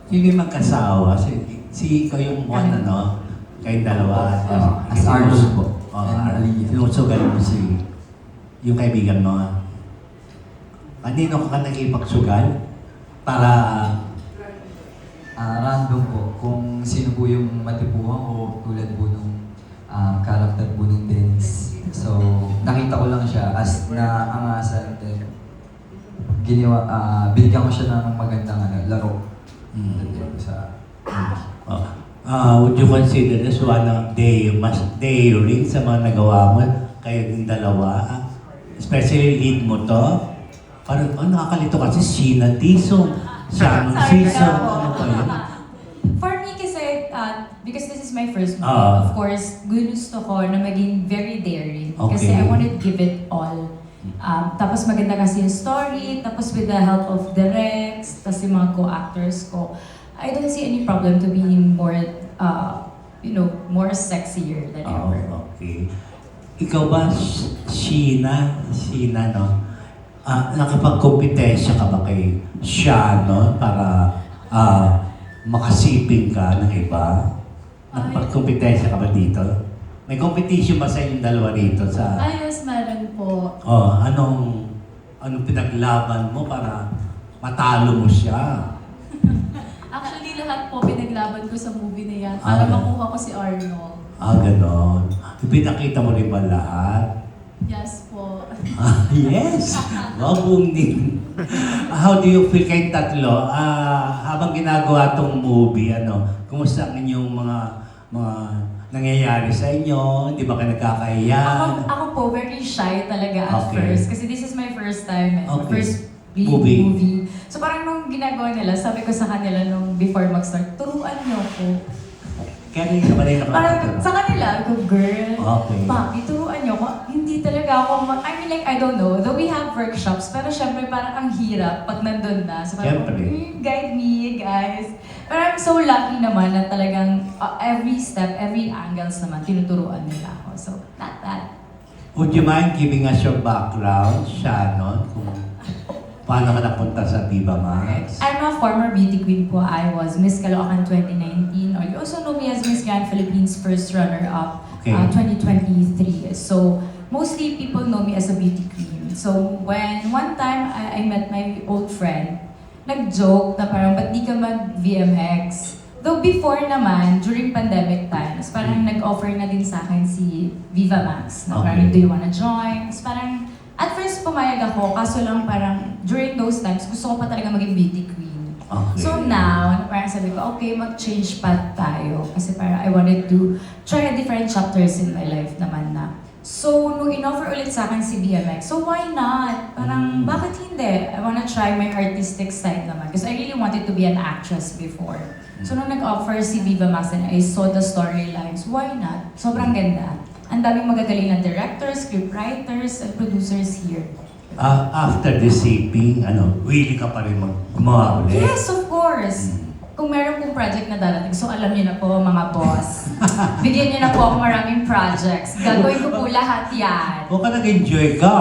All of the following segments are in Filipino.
Sino yung magkasawa? Si ikaw yung one, ano? Kayong dalawa. As Arnold po. And Aliyah. Sinusugal mo yung kaibigan mo. Kanino ka nag-ipagsugal? Para... Random po. Kung sino po yung matipuhan ko tulad po nung character po nung Dennis. So, nakita ko lang siya as naangasan din. Binigyan ko siya ng magandang laro. Sa would you consider this one of mas daring sa mga nagawa mo? Kayo yung dalawa? Especially lead mo to? Parang, nakakalito kasi Sheena Dizon, Shannon Season, ano ba yun? For me kasi, because this is my first movie, Ah. of course, gusto ko na maging very daring. Kasi Okay. I wanted to give it all. Tapos maganda kasi yung story, tapos with the help of the Rex, tapos yung mga co-actors ko, I don't see any problem to be more, more sexier than Oh, ever. okay. Ikaw ba, Sheena, no? Nakapag-kompetensya ka ba kay Shannon para makasiping ka ng iba? Nakapag-kompetensya ka ba dito? May competition ba sa inyong dalawa rito sa... Ayos, meron po. anong pinaglaban mo para matalo mo siya? Actually, lahat po pinaglaban ko sa movie na yan para makuha ko si Arnold. Ganon. Pinakita mo rin ba lahat? Yes po. Yes! Buong din. How do you feel kayong tatlo? Habang ginagawa tong movie, kumusta ang inyong mga nangyayari sa inyo? Hindi ba kayo nagkakahiya? Ako po, very shy talaga at Okay. first. Kasi this is my first time, Okay. first lead Movie. movie. So parang nung ginagawa nila, sabi ko sa kanila nung before mag-start, turuan niyo ko. Kaya rin naman yung Parang sa kanila, go girl, Okay. Papi, turuan niyo ko. Hindi talaga ako, I mean like, I don't know. Though we have workshops, pero syempre parang ang hirap pag nandun na. So parang, Syempre. guide me, guys. Pero I'm so lucky naman na talagang every step, every angles naman, tinuturuan nila ako. So, not that. Would you mind giving us your background, Shannon? Kung paano ka napunta sa Viva Max? I'm a former beauty queen po. I was Miss Caloocan 2019, or you also know me as Miss Grand Philippines first runner-up, Okay. 2023. So, mostly people know me as a beauty queen. So, when one time I met my old friend, nag-joke na parang, ba't di ka mag-VMX? Though before naman, during pandemic times, parang nag-offer na din sa akin si Viva Max, na parang, Okay. do you wanna join? So, parang, at first pumayag ako, kaso lang parang, during those times, gusto ko pa talaga maging beauty queen. Okay. So now, parang sabi ko, okay, mag-change path tayo. Kasi parang I wanted to try different chapters in my life naman na. So, nung in-offer ulit sa akin si BMX, so why not? Parang, bakit hindi? I wanna try my artistic side naman. Because I really wanted to be an actress before. So, nung nag-offer si Viva Max and I saw the storylines, why not? Sobrang ganda. Ang daming magagaling na directors, scriptwriters, and producers here. After the taping, willing ka pa rin gumawa ulit? Yes, of course. Kung meron pong project na darating, so alam niyo na po mga boss. Bigyan niyo na po ako maraming projects. Gagawin ko po lahat yan. O ka nag-enjoy ka,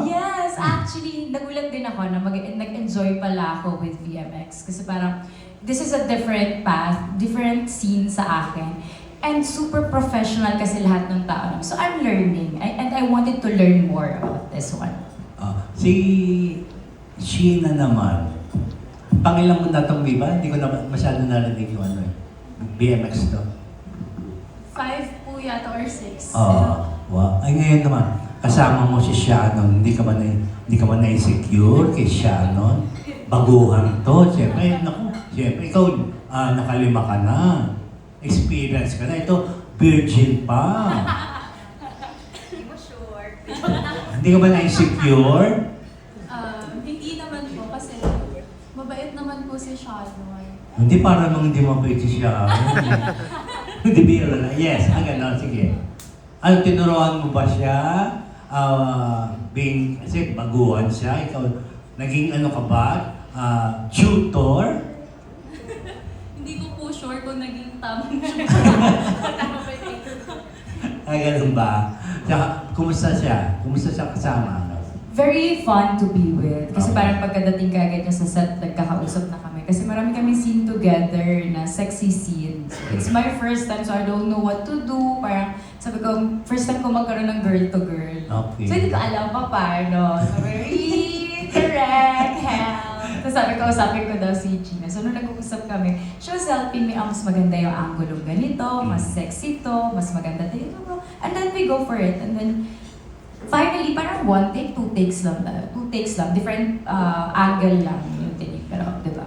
Yes, actually, nagulat din ako na nag-enjoy pala ako with VMX. Kasi parang, this is a different path, different scene sa akin. And super professional kasi lahat ng tao. So I'm learning. And I wanted to learn more about this one. Si Sheena naman, pangilang mo na itong Viva? Hindi ko na masyado narinig yung BMX to. 5 po yata or 6. Wow. Ay ngayon naman, kasama mo si Shannon, hindi ka man na-secure kay Shannon. Baguhan to, siyempre, ikaw, nakalima ka na. Experience ka na. Ito, virgin pa. Hindi ko sure. Hindi ka ba na-insecure? Hindi naman po kasi mabait naman po si Shannon. Hindi, para nung hindi mabait siya. Hindi biro na. Yes, gano'n. Sige. Tinuruan mo ba siya? Kasi baguhan siya. Ikaw, naging ka ba? Tutor? Hindi ko po sure kung naging tamang tama ba yung title ko? Ganun ba? Kumusta siya? Kumusta siya kasama? very fun to be with. Kasi Okay. parang pagkadating kagad niya sa set, nagkakausap na kami. Kasi marami kami scene together na sexy scenes. It's my first time, so I don't know what to do. Parang sabi ko, first time ko magkaroon ng girl to girl. Okay. So hindi ko alam pa paano. So very correct, help. Tapos sabi ko, usapin ko daw si Gina. So nung nag-uusap kami, she was helping me, mas maganda yung angulo ganito, mas sexy to, mas maganda dito. And then we go for it. And then, finally, parang one take, two takes lang. Different angle lang yung tinig. Pero, di ba?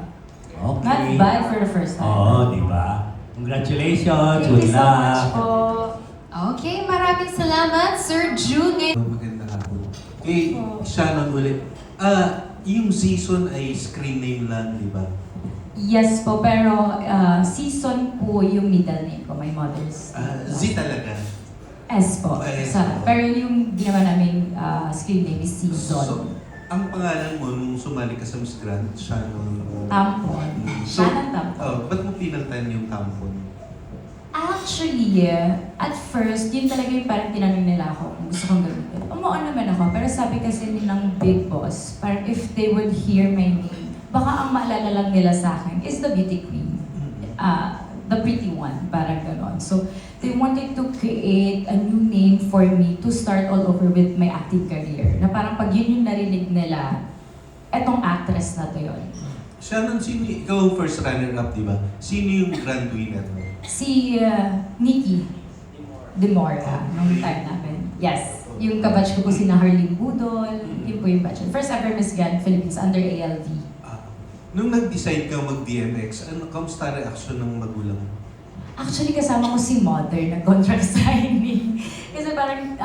Okay. Not bad for the first time. Oo, di ba? Congratulations. Thank you Good so much luck. po. Okay, maraming salamat, Sir June. Magandang hapon. Eh, Shannon ulit. Yung season ay screen name lang, di ba? Yes po, pero season po yung middle name ko, my mother's. Z talaga. S po. S. Pero yung ginawa namin screen name is season. So, ang pangalan mo nung sumali ka sa Miss Grand, Shannon. Tampon. So, Shannon Tampon. ba't mo pinaltan yung tampon? Actually, at first, yun talaga yung parang tinanong nila ako kung gusto kong gamitin. Umuo naman ako, pero sabi kasi nilang big boss, parang if they would hear my name, baka ang maalala lang nila sa akin is the beauty queen. The pretty one, parang ganon. So, they wanted to create a new name for me to start all over with my acting career. Na parang pag yun yung narinig nila, etong actress na to yun. Shannon, ikaw ang first runner-up, di ba? Sino yung grand winner mo? Si Nikki Demora, nung time namin. Yes. Yung kabatch ko po si Harleen Budol, yun po yung batch. First ever Miss Grand Philippines under ALV. Nung nag-decide ka mag-DMX, kamusta reaction ng magulang mo? Actually, kasama ko si Mother na contract signing. Kasi parang,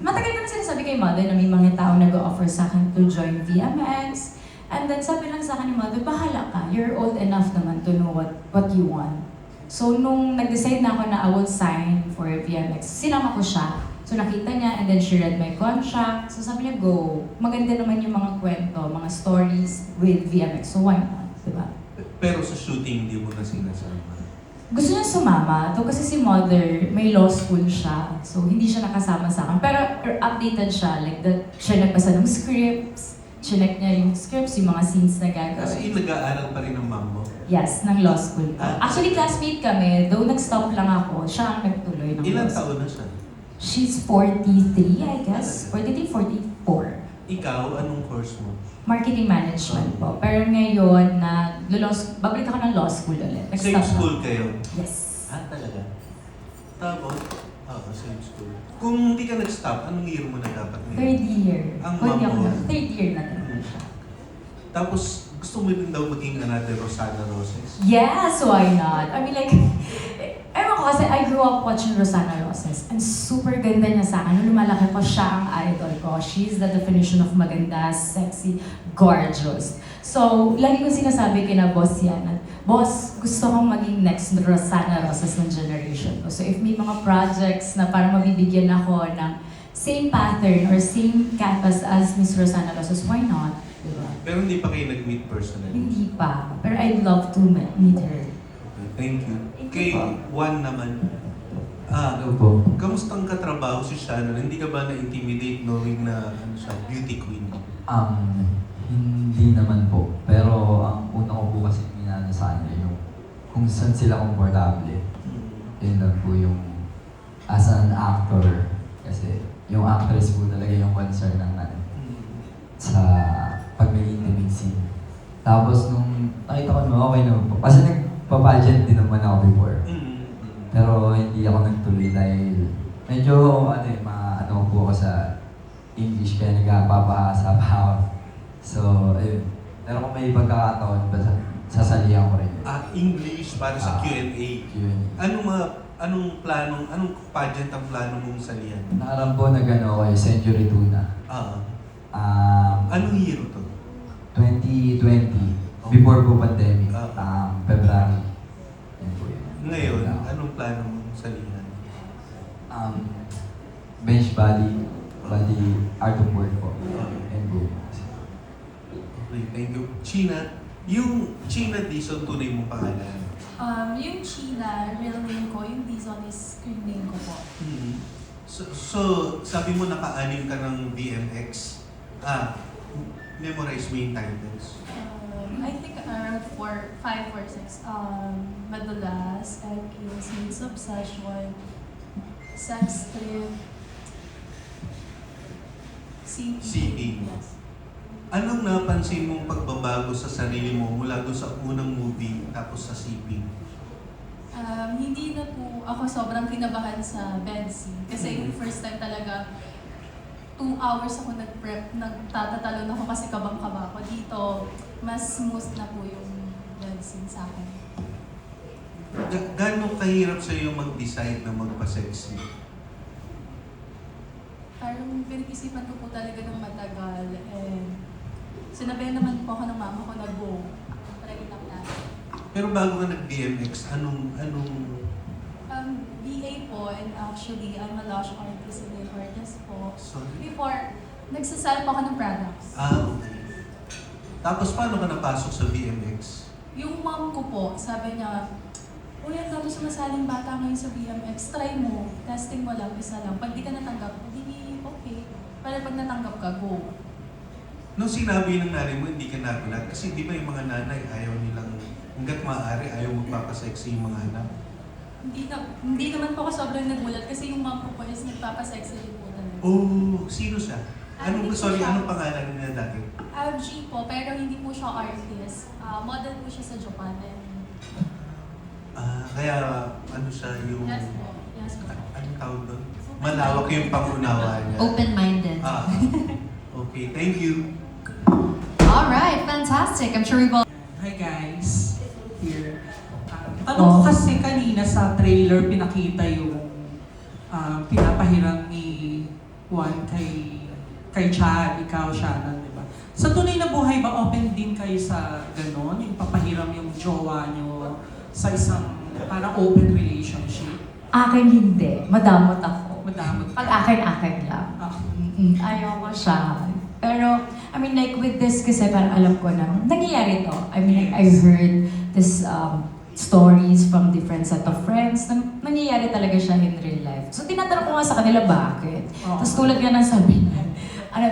matagal ko na sinasabi kay Mother na may mga tao nag-offer sa akin to join VMX. And then sabi lang sa akin ni Mother, bahala ka, you're old enough naman to know what you want. So nung nag-decide na ako na I will sign for VMX, sinama ko siya. So nakita niya and then she read my contract. So sabi niya, go. Maganda naman yung mga kwento, mga stories with VMX. So why not? Diba? Pero sa shooting, hindi mo na sinasama. Gusto niya sumama. To kasi si Mother, may law school siya. So hindi siya nakasama sa akin. Pero updated siya. Like that, siya nagbasa ng scripts. Chinek niya yung scripts, yung mga scenes na As gagawin. in, nag-aaral pa rin ang mom mo. Yes, ng law school. Actually, classmate kami. Though nag-stop lang ako, siya ang nagtuloy ng Ilang law school. taon na siya? She's 43, I guess. 43, 44. Ikaw, anong course mo? Marketing management po. Pero ngayon, babalik ako ng law school ulit. Same Nag-stop school lang. kayo? Yes. Talaga? Tapos? Same school. Kung hindi ka nag-stop, anong year mo na dapat ngayon? Third year. Ang Pwede mom ako mo? na. Third year na talaga siya. Tapos, gusto mo rin daw maging another Rosana Roses? Yes, why not? I mean like, ewan ko kasi I grew up watching Rosana Roses and super ganda niya sa akin. Nung lumalaki ko, siya ang idol ko. She's the definition of maganda, sexy, gorgeous. So, lagi ko sinasabi kina Boss yan, Boss, gusto kong maging next Rosana Roses ng generation ko. So if may mga projects na parang mabibigyan ako ng same pattern or same canvas as Miss Rosana Roses, why not? Diba? Pero hindi pa kayo nag-meet personally? Hindi pa. Pero I'd love to meet her. Okay, thank you. Thank you Kay po. Juan naman, Ano po? kamustang katrabaho si Shannon? Hindi ka ba na-intimidate knowing na siya, beauty queen? Hindi naman po. Pero ang una ko po kasi minana sa kanila yung kung saan sila komportable. Yun lang po yung as an actor. Kasi yung actress po talaga yung concern ng sa pag may intimate scene. Tapos nung nakita ko naman, okay naman po. Kasi nagpa-pageant din naman ako before. Pero hindi ako nagtuloy dahil medyo ano po ako sa English kaya nagpapahasa pa ako. So, ayun. Pero kung may pagkakataon, sasalihan ko rin. English para sa Q&A. Yun. Anong pageant ang plano mong salihan? Nakaraan po nag-ano ako Century Tuna. Anong year to? 2020. Before po pandemic. February. Yan po yun. Ngayon, anong plano mong salihan? Bench body art of work po. And po. Okay, thank you. China, yung China Dizon, tunay mong pangalan. Yung China, real name ko, yung Dizon is screen name ko po. So, sabi mo naka-anim ka ng BMX. memorize mo yung titles. I think around 5 or 6. Madulas, Ekis, Means Obsession, Sex Trip, CP. CP. Yes. Anong napansin mong pagbabago sa sarili mo mula doon sa unang movie tapos sa CP? Hindi na po ako sobrang kinabahan sa bedsea. Kasi yung first time talaga, 2 hours ako nag-prep, nagtatatalon ako kasi kabang-kaba ako. Dito, mas smooth na po yung bedsea sa akin. Gano'ng kahirap sa iyo mag-decide na magpa-sexy? Parang pinag-isipan ko po talaga ng matagal. And sinabihan naman po ako ng mama ko na go. Try lang natin. Pero bago ka nag-BMX, anong BA po, and actually, I'm a lash artist and an artist po. sorry? Before, nagsasell po ako ng products. Okay. Tapos paano ka napasok sa BMX? Yung mom ko po, sabi niya, uy, ang dami sumasaling bata ngayon sa BMX, try mo, testing mo lang, isa lang. Pag di ka natanggap, hindi okay. Pero pag natanggap ka, go. Nung sinabi ng nanay mo, hindi ka nagulat. Kasi di ba yung mga nanay, ayaw nilang, hanggat maaari, ayaw magpapasexy yung mga anak. Hindi naman po ako sobrang nagulat kasi yung mom ko po is nagpapasexy din po talaga. Oh, sino siya? Hindi po Sorry, siya. anong pangalan niya dati? G po, pero hindi po siya artist. Model po siya sa Japan. And Kaya ano siya yung... yes po. Anong tawag doon? Malawak yung pangunawa niya. Open-minded. Okay, thank you. All right, fantastic. I'm sure we've all... Hi guys, here. Tanong ko kasi kanina sa trailer pinakita yung pinapahiram ni Juan kay Chad, ikaw Shannon, di ba? Sa tunay na buhay ba, open din kayo sa ganon? Yung papahiram yung jowa nyo sa isang parang open relationship? Akin hindi. Madamot ako. Madamot. Pag akin lang. Ah, Ayoko siya. Pero, I mean, like with this kasi parang alam ko na nangyayari to. I mean, like, I heard this stories from different set of friends na nangyayari talaga siya in real life. So, tinatanong ko nga sa kanila bakit. Oo. Tapos tulad nga ng sabi niya,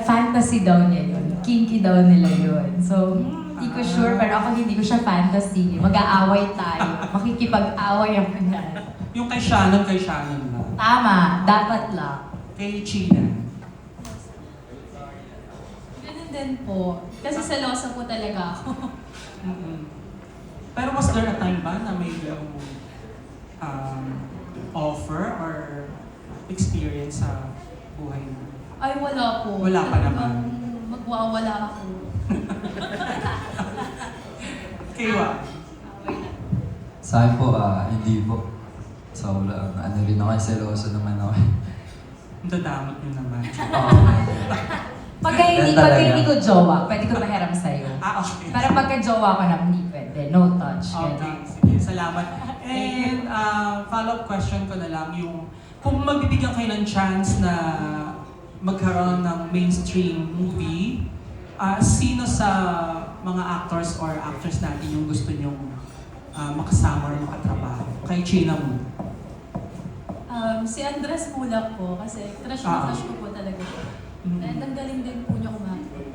fantasy daw niya yun. Kinky daw nila yun. So, hindi ko sure, pero ako hindi ko siya fantasy. Mag-aaway tayo. Makikipag-away ako yan. yung kay Shannon lang. Tama, dapat lang. Kay China. Ganun din po. Kasi selosa po talaga ako. Pero was there a time ba na may offer or experience sa buhay mo? Ay, wala po. Wala pa naman. Magwawala ako. Kayo Sa akin po, hindi po. So, ano rin ako, seloso naman ako. Ang dadamot nyo naman. Pagka Yan talaga. hindi ko jowa, pwede ko mahiram sa'yo. Okay. Pero pagka jowa ko na, hindi pwede. No touch. Okay, Ganun. sige. Salamat. And follow-up question ko na lang yung kung magbibigyan kayo ng chance na magkaroon ng mainstream movie, sino sa mga actors or actress natin yung gusto nyong makasama or makatrabaho? Kay China mo. Si Andres Mulak po, kasi crush na crush ko po talaga siya. And ang galing din po niya kumakit.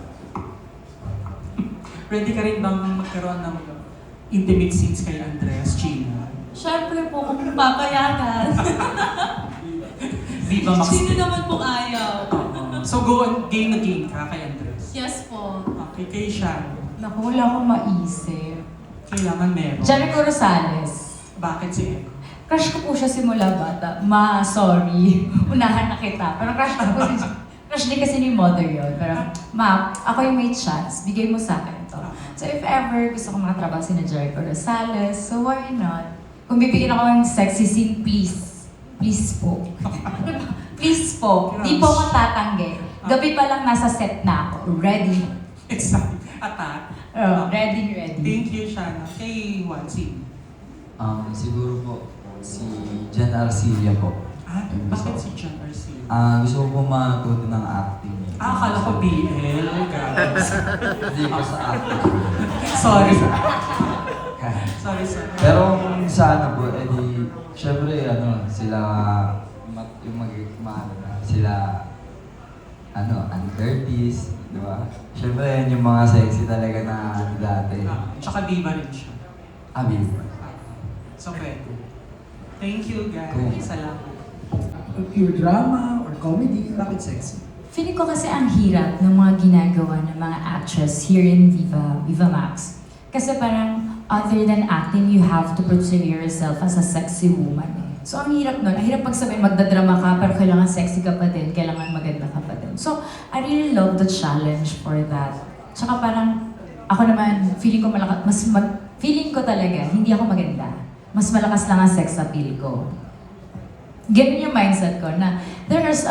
Ready ka rin bang magkaroon ng intimate scenes kay Andres, China? Siyempre po, kung papayagan. Di ba Max? Sino naman pong ayaw? So go on, game na game ka kay Andres. Yes po. Okay, kay Shan. Naku, wala akong maisip. Kailangan meron. Jericho Rosales. Bakit si Eko? Crush ko po siya simula bata. Sorry. Unahan na kita. Pero crush ko po si... Crush din kasi ni mother yun. Pero, ako yung may chance. Bigay mo sa akin to. So if ever gusto ko makatrabaho si na Jericho Rosales, so why not? Kung bibigyan ako ng sexy scene, please. Please po. Please po. Di po ako tatanggi. Gabi pa lang nasa set na ako. Ready. Exactly. Attack. Ready. Thank you, Shana. Kay Juan, sino? Siguro po, si Jan Arcilla po. Bakit si John Arcilla? Gusto ko po matuto ng acting. Akala ko BL. Oh, God. Hindi ko sa acting. Sorry. Sorry. Pero kung sa ano po, edi, syempre, sila, yung sila, Ann Curtis, Di ba? Siyempre, yun yung mga sexy talaga na dati. Tsaka diva rin siya. Abi. So, pwede. Thank you, guys. Cool. Salamat. Pure drama or comedy, bakit sexy? Feeling ko kasi ang hirap ng mga ginagawa ng mga actress here in Viva Max. Kasi parang, other than acting, you have to portray yourself as a sexy woman. So, ang hirap nun. Ang hirap pag sabihin, magdadrama ka, pero kailangan sexy ka pa din, kailangan maganda ka pa din. So, I really love the challenge for that. Tsaka parang, ako naman, feeling ko talaga, hindi ako maganda. Mas malakas lang ang sex appeal ko. Ganun yung mindset ko na there's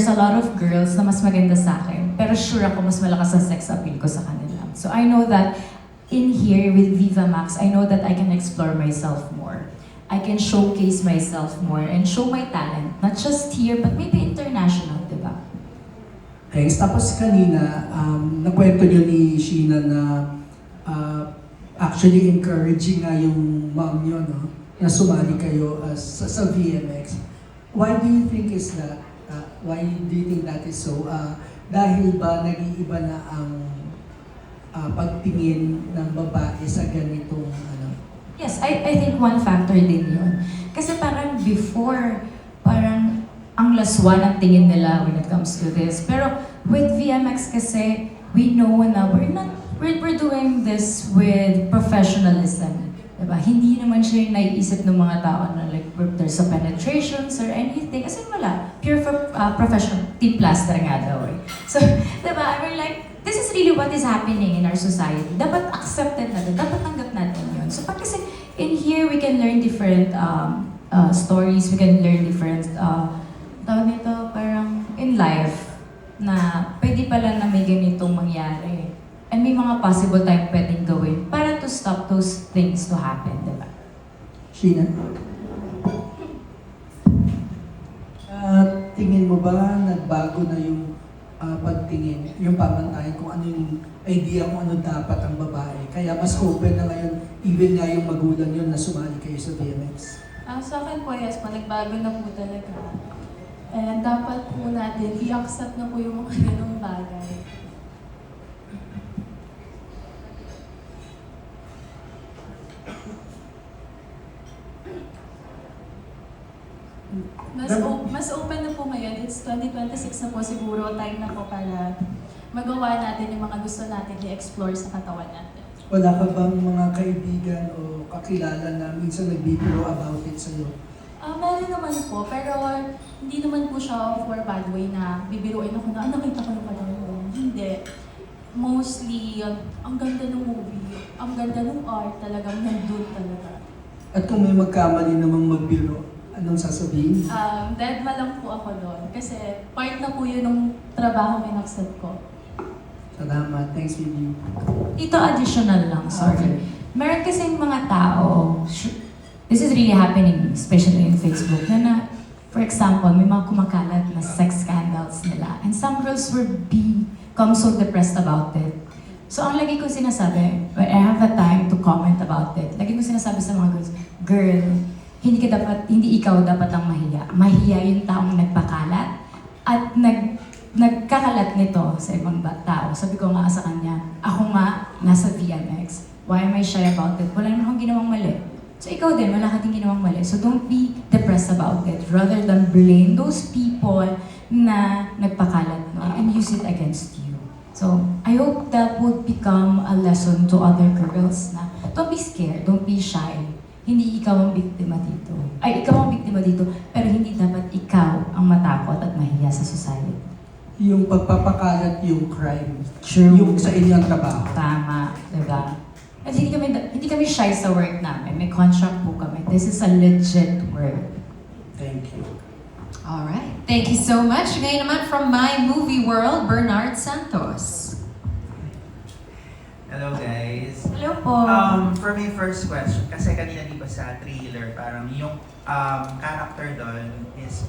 a lot of girls na mas maganda sa akin, pero sure ako mas malakas ang sex appeal ko sa kanila. So I know that in here with Viva Max, I know that I can explore myself more. I can showcase myself more and show my talent, not just here, but maybe international, di ba? Thanks. Tapos kanina, nakwento niyo ni Sheena na actually encouraging nga yung mom niyo, no? Na sumali kayo sa VMX. Why do you think is that? Why do you think that is so? Dahil ba nag-iiba na ang pagtingin ng babae sa ganitong ano? Yes, I think one factor din yun. Kasi parang before, parang ang laswan ang tingin nila when it comes to this. Pero with VMX kasi, we know na we're doing this with professionalism. Diba? Hindi naman siya yung naiisip ng mga tao na like there's a penetrations or anything. Kasi wala. Pure professional. Team plaster nga daw eh. So, diba? I mean like, this is really what is happening in our society. Dapat accepted natin. Dapat tanggap natin yun. So, pag kasi in here, we can learn different stories. We can learn different, tawag nito, parang in life na pwede pala na may ganitong mangyari. And may mga possible tayong pwedeng gawin para to stop those things to happen, di ba? Sheena? Tingin mo ba nagbago na yung pagtingin, yung pamantayan kung ano yung idea kung ano dapat ang babae? Kaya mas open na ngayon, even nga yung magulang yun na sumali kayo sa VMX. Sa akin po, yes po, nagbago na po talaga. And dapat po natin i-accept na po yung mga ganong bagay. Mas open na po ngayon. It's 2026 na po siguro. Time na po para magawa natin yung mga gusto natin i-explore sa katawan natin. Wala ka bang mga kaibigan o kakilala na minsan nagbibiro about it sa'yo? Meron naman po, pero hindi naman po siya for bad way na bibiruin ako na, nakita ko na pala yun. Hindi. Mostly, ang ganda ng movie, ang ganda ng art, talagang nandun talaga. At kung may magkamali namang magbiro, anong sasabihin? Deadma lang po ako doon. Kasi part na po yun ng trabaho minaccept ko. Salamat. Thanks, Vivi. Ito additional lang, sorry. Meron kasing mga tao, this is really happening, especially in Facebook, na for example, may mga kumakalat na sex scandals nila. And some girls will become so depressed about it. So ang lagi ko sinasabi, when I have a time to comment about it, lagi ko sinasabi sa mga girls, girl, hindi ikaw dapat ang mahiya. Mahiya yung taong nagpakalat at nagkakalat nito sa ibang tao. Sabi ko nga sa kanya, ako nga nasa VMX. Why am I shy about it? Wala naman akong ginawang mali. So ikaw din, wala ka din ginawang mali. So don't be depressed about it. Rather than blame those people na nagpakalat no, and use it against you. So I hope that would become a lesson to other girls na don't be scared, don't be shy. Hindi ikaw ang biktima dito. Ay, ikaw ang biktima dito, pero hindi dapat ikaw ang matakot at mahiya sa society. Yung pagpapakalat yung crime. True. Yung sa inyong trabaho. Tama, diba? At hindi kami shy sa work namin. May contract po kami. This is a legit work. Thank you. All right. Thank you so much. Ngayon naman from My Movie World, Bernard Santos. Hello guys. Hello po. For my first question, kasi kanina di ba sa trailer, parang yung character doon is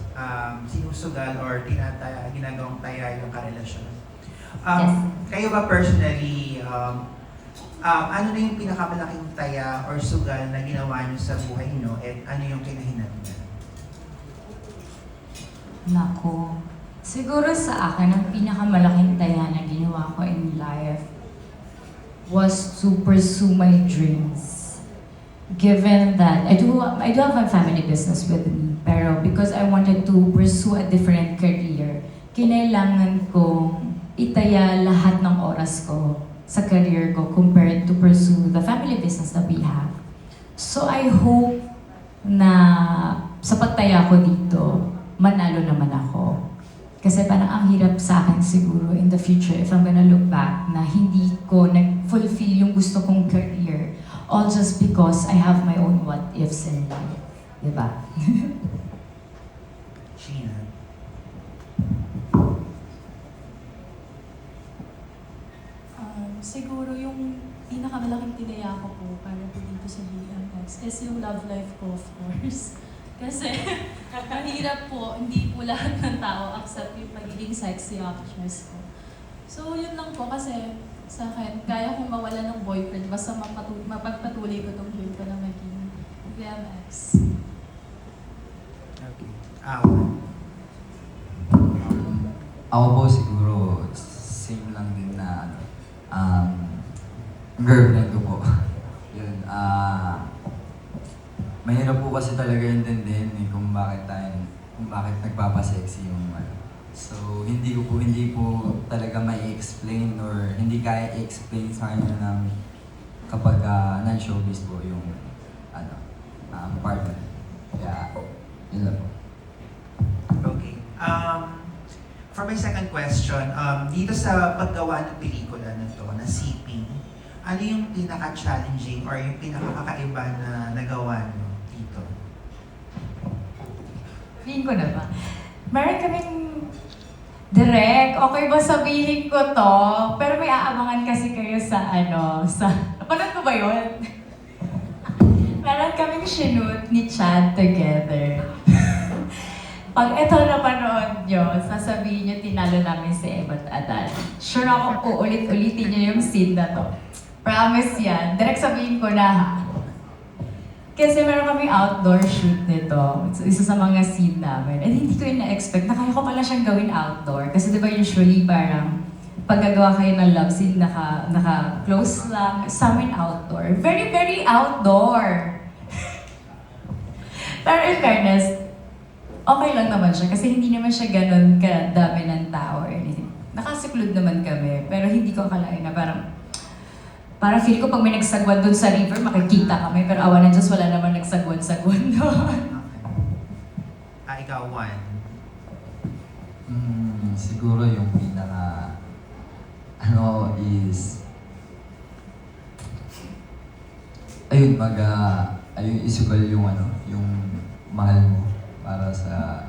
sinusugal or ginagawang taya yung karelasyon. Yes. Kayo ba personally, ano na yung pinakamalaking taya or sugal na ginawa niyo sa buhay niyo at ano yung kinahinat niya? Nako. Siguro sa akin, ang pinakamalaking taya na ginawa ko in life was to pursue my dreams. Given that I do have a family business with me, pero because I wanted to pursue a different career, kinailangan kong itaya lahat ng oras ko sa career ko compared to pursue the family business that we have. So I hope na sa pagtaya ko dito, manalo naman ako. Kasi parang ang hirap sa akin siguro in the future if I'm gonna look back na hindi ko nag-fulfill yung gusto kong career all just because I have my own what-ifs in life. Diba? Sheena. Siguro yung pinakamalaking tinaya ko po para po dito sa BMX is yung love life ko, of course. Kasi mahirap po, hindi po lahat ng tao accept yung pagiging sexy actress ko. So yun lang po kasi sa akin, kaya kong mawala ng boyfriend basta mapagpatuloy ko tong dream ko na maging BMX. Okay. Ako po siguro, same lang din na girlfriend ko po. Yun, mahirap po kasi talaga intindihin kung bakit nagpapasexy yung ano. So, hindi po talaga mai-explain or hindi kaya i-explain sa kanya ng kapag non-showbiz po yung partner. Kaya, yun lang po. Okay. For my second question, dito sa paggawa ng pelikula na to, na Seeping, ano yung pinaka-challenging or yung pinaka-kakaiba na nagawa nyo dito? Feeling ko na ba? Meron kaming direct, okay ba sabihin ko to? Pero may aabangan kasi kayo sa napanood ko ba yun? Meron kaming shoot ni Chad together. Pag ito napanood nyo, sasabihin nyo tinalo namin si Ebat Adal. Sure ako uulit-ulitin nyo yung scene na to. Promise yan. Direct sabihin ko na ha. Kasi meron kaming outdoor shoot nito. Isa sa mga scene namin. And hindi ko yun na-expect na kaya ko pala siyang gawin outdoor. Kasi diba usually parang pag gagawa kayo ng love scene, naka-close lang. Sa amin outdoor. Very, very outdoor. Pero in fairness, okay lang naman siya kasi hindi naman siya ganun kadami ng tao or anything. Nakasiklod naman kami, pero hindi ko akalain na parang feel ko pag may nagsagwan doon sa river, makikita kami, pero awa ng Diyos, wala naman nagsagwan-sagwan doon. Ikaw, Juan. Siguro yung pinaka is ayun isugal yung yung mahal mo para sa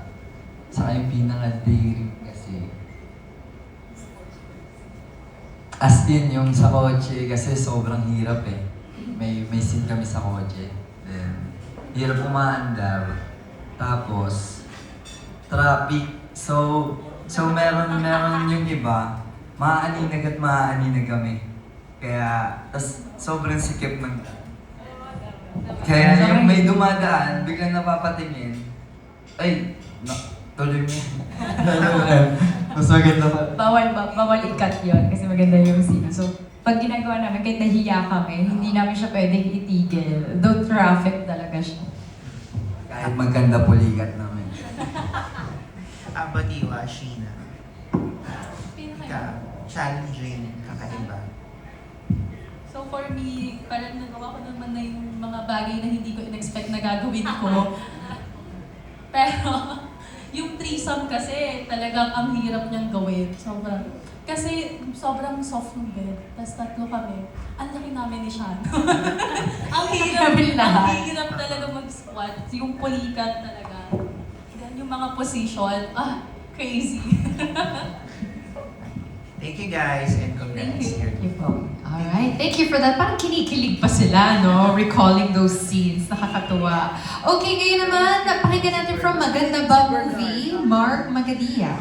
yung pinaka-daring kasi as in yung sa kotse kasi sobrang hirap eh. May scene kami sa kotse. Then hirap umaandar. Tapos traffic. So meron yung iba maaaninag at maaaninag kami. Kaya tas sobrang sikip ng kaya yung may dumadaan, biglang napapatingin. Ay, tuloy mo. Mas maganda pa. Bawal ikat yun kasi maganda yung scene. So, pag ginagawa namin, kahit nahiya kami, hindi namin siya pwedeng itigil. Though traffic talaga siya. Kahit maganda pulikat namin. Batiwa, Sheena. Challenging, kakaiba. So for me, parang nagawa ko naman na yung mga bagay na hindi ko in-expect na gagawin ko. Pero yung threesome kasi talagang ang hirap niyang gawin. Kasi sobrang soft ng bed. Tapos tatlo kami. Ang laki namin ni Sean. Ang hirap talaga mag-squat. Yung pulikat talaga. Then yung mga position, crazy. Thank you guys and congrats. Thank you po. Alright, thank you for that. Parang kinikilig pa sila, no? Recalling those scenes. Nakakatuwa. Okay, ngayon naman, napakinggan natin from Maganda Ba Movie, Mark Magadia.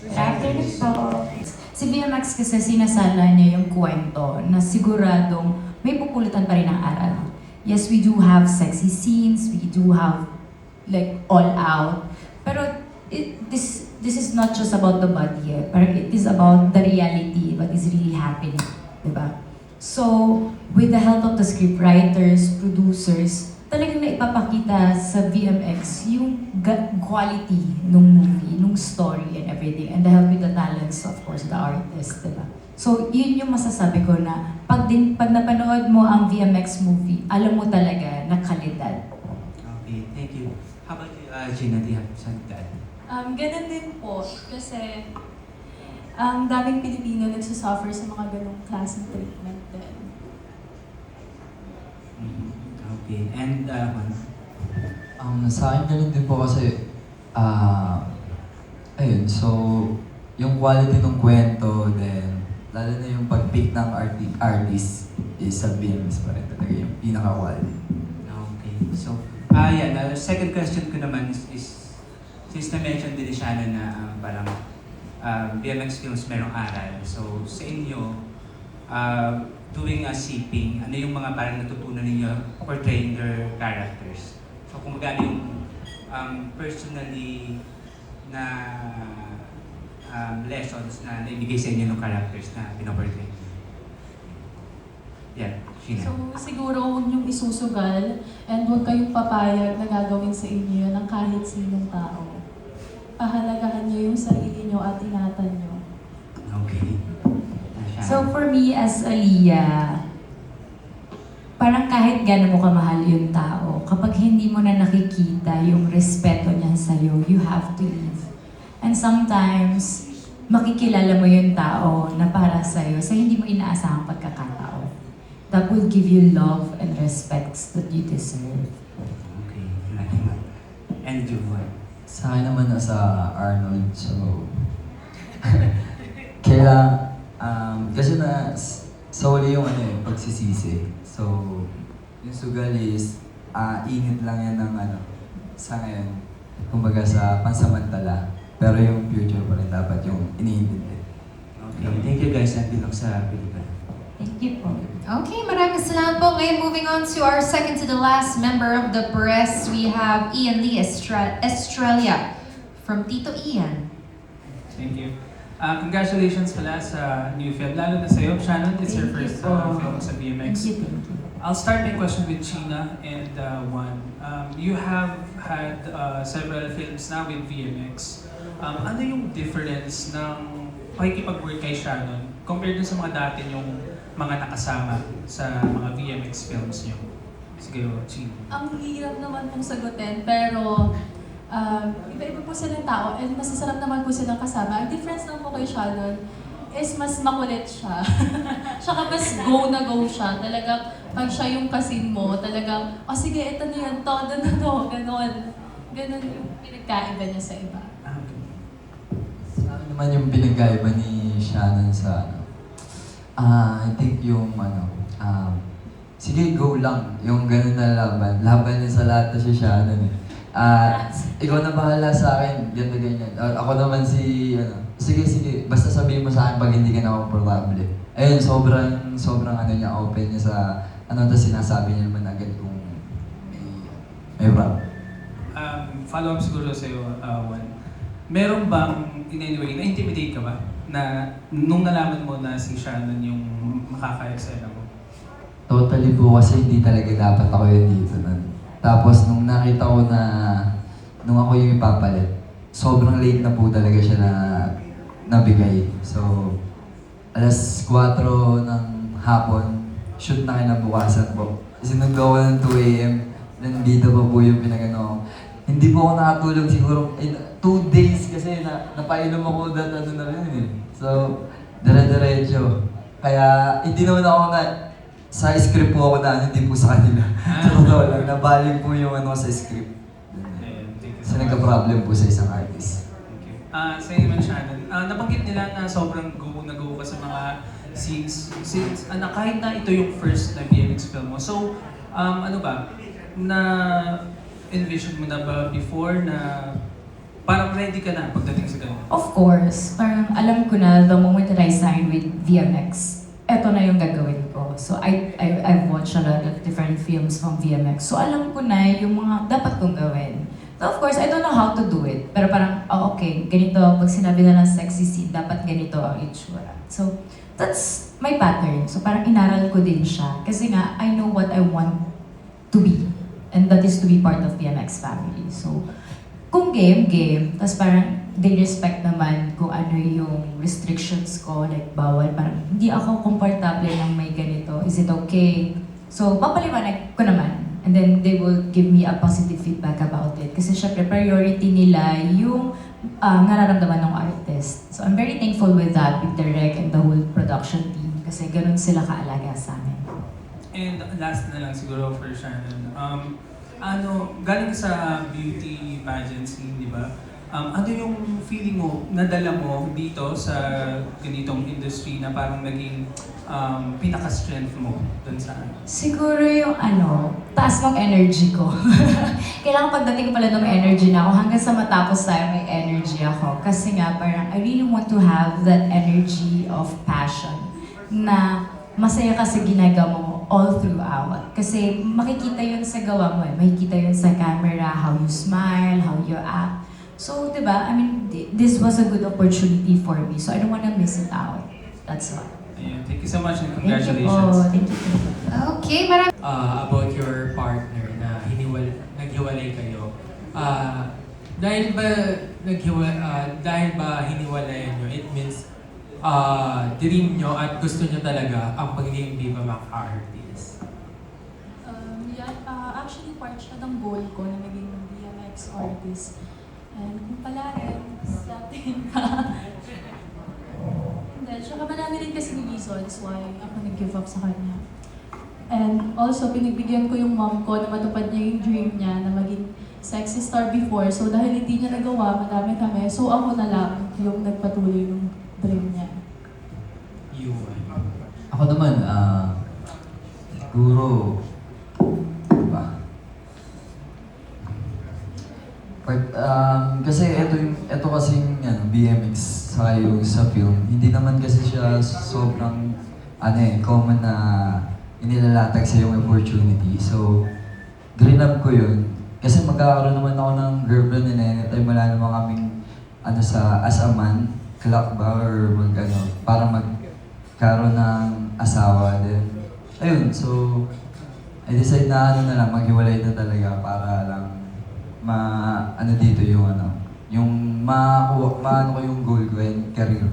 Good afternoon po. Si BMX kasi sinasala niya yung kwento na siguradong may pupulutan pa rin ang aral. Yes, we do have sexy scenes, we do have like all out. Pero this is not just about the body eh. Parang it is about the reality, what is really happening. Diba? So, with the help of the scriptwriters, producers, talagang naipapakita sa VMX yung quality nung movie, nung story and everything. And the help with the talents, of course, the artists, diba? So, yun yung masasabi ko na pag napanood mo ang VMX movie, alam mo talaga na kalidad. Okay, thank you. How about you, Gina? Do you have something to add? Ganun din po. Kasi ang daming Pilipino nagsasuffer sa mga ganong klaseng treatment din. Okay, and Juan? Sa akin ganun din po kasi, ayun, so, yung quality ng kwento, then, lalo na yung pag-pick ng artist is sa BMS pa rin talaga yung pinaka-quality. Okay, so, yeah, the second question ko naman is since na-mention din ni Shannon na parang BMX Films merong aral, so sa inyo, doing a CPing, ano yung mga parang natutunan ninyo portraying their characters? So kung magano yung personally na lessons na naibigay sa inyo ng characters na pinoportray? Yeah, Sheena. So siguro huwag niyong isusugal and huwag kayong papayag na gagawin sa inyo ng kahit sinong tao. Pahalagahan niyo yung sarili niyo at ingatan niyo. Okay. So for me as Aliyah, parang kahit gano'n mo kamahal yung tao, kapag hindi mo na nakikita yung respeto niya sa'yo, you have to leave. And sometimes, makikilala mo yung tao na para sa'yo sa hindi mo inaasahang pagkakatao. That will give you love and respects that you deserve. Okay. And you, Juan? Sa akin naman sa Arnold, so kaya kasi na sa uli yung pagsisisi. So yung sugal is init lang yan ng sa ngayon, kumbaga sa pansamantala. Pero yung future pa rin dapat yung iniintindi. Okay, thank you guys and good luck sa pelikula. Thank you po. Okay, maraming salamat po. Ngayon, moving on to our second to the last member of the press, we have Ian Lee Estrella from Tito Ian. Thank you. Congratulations pala sa new film. Lalo na sa'yo, Shannon. It's your first film sa BMX. Thank you. I'll start my question with Sheena and Juan. You have had several films now with VMX. Ano yung difference ng pakikipag-work kay Shannon compared dun sa mga dati yung mga nakasama sa mga VMX films niyo? Sige, Sheena. Ang hirap naman pong sagutin, pero iba-iba po silang tao and masasarap naman po silang kasama. Ang difference lang po kay Shannon is mas makulit siya. Tsaka mas go na go siya. Talagang pag siya yung kasin mo, talagang, sige, ito na yan, to, ganon. Ganon yung pinagkaiba niya sa iba. Sa akin naman yung pinagkaiba ni Shannon sa I think yung sige, go lang. Yung ganun na laban. Laban niya sa lahat na si Shannon eh. Ikaw na bahala sa akin, ganyan. Ako naman sige, basta sabihin mo sa akin pag hindi ka na komportable. Ayun, sobrang niya, open niya sa tapos sinasabi niya naman agad kung may problem. Follow up siguro sa'yo, Juan. Meron bang, in any way, na-intimidate ka ba? Na nung nalaman mo na si Shannon yung makaka-eksena mo? Totally po kasi hindi talaga dapat ako yun dito nun. Tapos nung nakita ko na nung ako yung ipapalit, sobrang late na po talaga siya na nabigay. So, 4:00 ng hapon, shoot na kinabukasan po. Kasi nag-gawa ng 2 a.m. Nandito pa po yung pinagano. Hindi po ako nakatulog siguro 2 days kasi napainom ako na rin eh. So, dire-diretso. Kaya hindi naman ako sa script po ako hindi po sa kanila. Sa totoo lang, nabaling po yung sa script. Kasi nagka-problem po sa isang artist. Sa inyo naman, Shannon, nabanggit nila na sobrang go na go ka sa mga scenes since kahit na ito yung first na BMX film mo. So, na-envision mo na ba before na parang ready ka na pagdating sa ganun? Of course, parang alam ko na the moment that I signed with VMX, eto na yung gagawin ko. So I've watched a lot of different films from VMX. So alam ko na yung mga dapat kong gawin. So of course, I don't know how to do it. Pero parang, oh okay, ganito, pag sinabi na ng sexy scene, dapat ganito ang itsura. So, that's my pattern. So parang inaral ko din siya. Kasi nga, I know what I want to be. And that is to be part of BMX family. So, kung game. Tapos parang they respect naman kung ano yung restrictions ko. Like, bawal. Parang, hindi ako komportable ng may ganito. Is it okay? So, papaliwanag ko naman. And then they will give me a positive feedback about it. Kasi syempre, priority nila yung nararamdaman ng artist. So I'm very thankful with that, with the rec and the whole production team. Kasi ganun sila kaalaga sa amin. And last na lang siguro for Shannon. Galing sa beauty pageant scene, di ba? Ano yung feeling mo, nadala mo dito sa ganitong industry na parang naging pinaka-strength mo dun sa ano? Siguro yung taas ng energy ko. Kailangan pagdating pala ng energy na ako, hanggang sa matapos tayo may energy ako. Kasi nga parang I really want to have that energy of passion na masaya ka sa ginagawa mo all throughout. Kasi makikita yun sa gawa mo makikita yun sa camera, how you smile, how you act. So, di ba, I mean, this was a good opportunity for me. So I don't wanna miss it out. That's all. Ayun, thank you so much and Thank you congratulations. po. Thank you po. Okay, marami. About your partner na naghiwalay kayo. Dahil ba hiniwalayan nyo, it means dream nyo at gusto nyo talaga ang pagiging Viva Max artist? Actually, part siya ng goal ko na naging BMX artist. And kung pala rin, sa atin hindi, tsaka marami rin kasi reasons why ako nag-give up sa kanya. And also, pinagbigyan ko yung mom ko na matupad niya yung dream niya na maging sexy star before. So dahil hindi niya nagawa, madami kami. So ako na lang yung nagpatuloy yung dream niya. Ako naman, siguro, kasi ito kasing BMX saka yung sa film, hindi naman kasi siya sobrang common na inilalatag sa yung opportunity. So, green up ko yun. Kasi magkakaroon naman ako ng girlfriend and anytime wala naman kaming as a man, clock ba or para magkaroon ng asawa din. Ayun, so I decide na na lang, maghiwalay na talaga para lang dito yung maano ko yung goal ko and career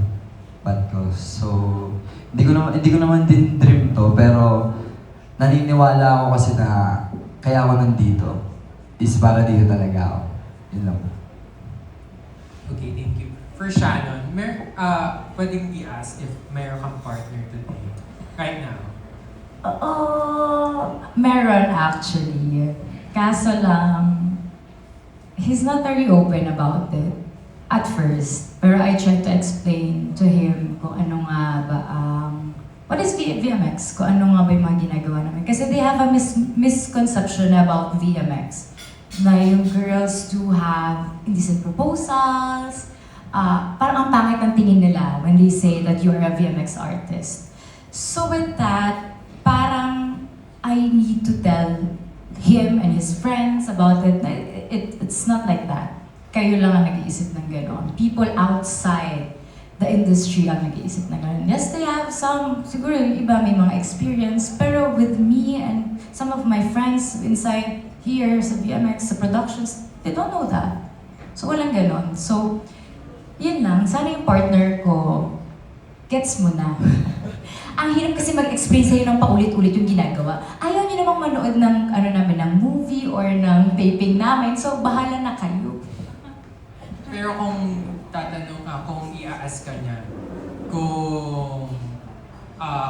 path ko. So, hindi ko naman din dream to, pero naniniwala ako kasi na kaya ako nandito is para dito talaga ako. Yun lang. Okay, thank you. For Shannon, pwedeng i-ask if mayroon kang partner today, right now? Meron actually. Kaso lang, he's not very open about it at first. Pero I tried to explain to him kung ano nga ba what is VMX? Kung ano nga ba yung mga ginagawa namin. Kasi they have a misconception about VMX. Na yung girls do have indecent proposals. Parang ang pangit ang tingin nila when they say that you're a VMX artist. So with that, parang I need to tell him and his friends about it. It's not like that. Kayo lang ang nag-iisip ng gano'n. People outside the industry ang nag-iisip ng gano'n. Yes, they have some, siguro yung iba may mga experience, pero with me and some of my friends inside here sa BMX, sa productions, they don't know that. So walang gano'n. So, yun lang. Sana yung partner ko, gets mo na. Ang hirap kasi mag-explain sa'yo ng paulit-ulit yung ginagawa. Ayaw niyo namang manood ng, ng movie or ng taping namin, so bahala na kayo. Pero kung tatanong ka, kung i-ask ka niya, kung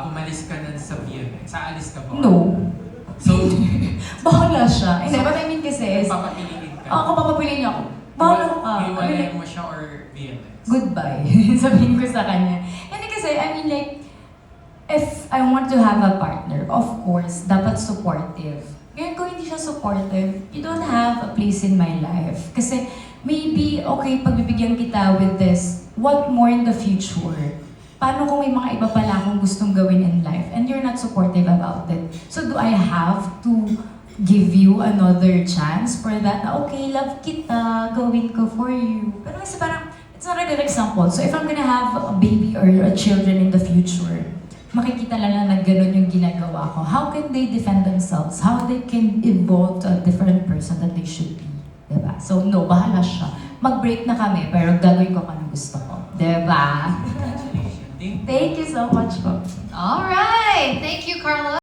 umalis ka na sa BMX, aalis ka ba? No. So, Bahala siya. Hindi, but I mean kasi is, papapiliin ka? ako papapiliin niya ako. Bahala ka. Hiwalayan mo siya or BMX? Goodbye. Sabihin ko sa kanya. Hindi kasi, I mean like, if I want to have a partner, of course, dapat supportive. Ngayon kung hindi siya supportive, you don't have a place in my life. Kasi maybe, okay, pagbibigyan kita with this, what more in the future? Paano kung may mga iba pala akong gustong gawin in life and you're not supportive about it? So do I have to give you another chance for that na okay, love kita, gawin ko for you. Pero kasi parang, it's not a good example. So if I'm gonna have a baby or a children in the future, makikita lang na gano'n yung ginagawa ko. How can they defend themselves? How they can evolve to a different person that they should be? Diba? So no, bahala siya. Mag-break na kami, pero gagawin ko kung anong gusto ko. Diba? Thank you so much po. All right. Thank you, Carlo.